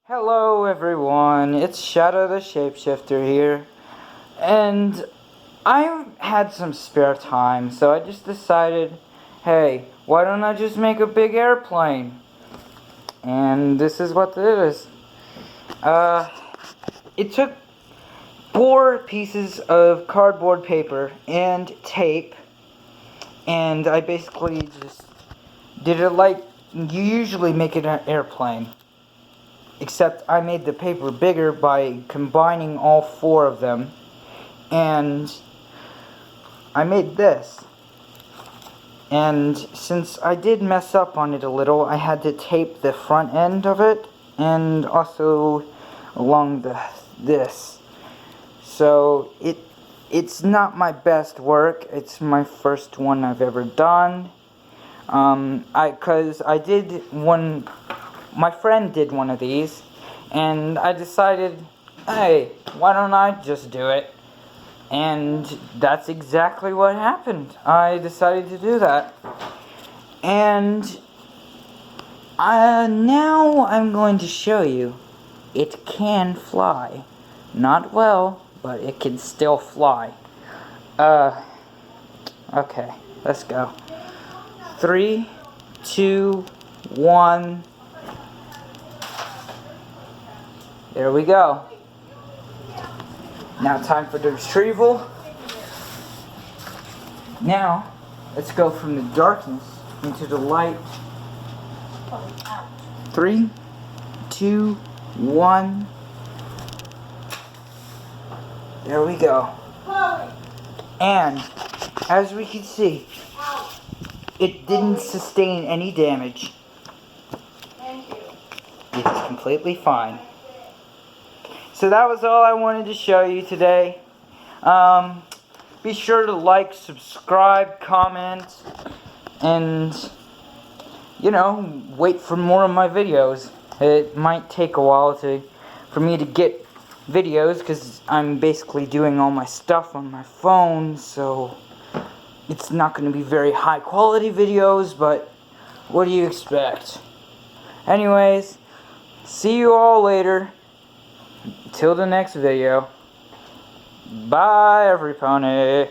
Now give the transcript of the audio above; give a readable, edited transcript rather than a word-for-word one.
Hello everyone, it's Shadow the Shapeshifter here, and I had some spare time, so I just decided, hey, why don't I just make a big airplane? And this is what it is. It took 4 pieces of cardboard paper and tape, and I basically just did it like you usually make an airplane. Except I made the paper bigger by combining all 4 of them, and I made this. And since I did mess up on it a little, I had to tape the front end of it and also along this. So it's not my best work. It's my first one I've ever done. Cause I did one. My friend did one of these, and I decided, hey, why don't I just do it? And that's exactly what happened. I decided to do that. And now I'm going to show you. It can fly. Not well, but it can still fly. Okay, let's go. 3, 2, 1... There we go. Now time for the retrieval. Now, let's go from the darkness into the light. 3, 2, 1. There we go. And, as we can see, it didn't sustain any damage. It's completely fine. So that was all I wanted to show you today. Be sure to like, subscribe, comment, and, wait for more of my videos. It might take a while for me to get videos, because I'm basically doing all my stuff on my phone, so it's not going to be very high quality videos, but what do you expect? Anyways, see you all later. Till the next video. Bye, every pony.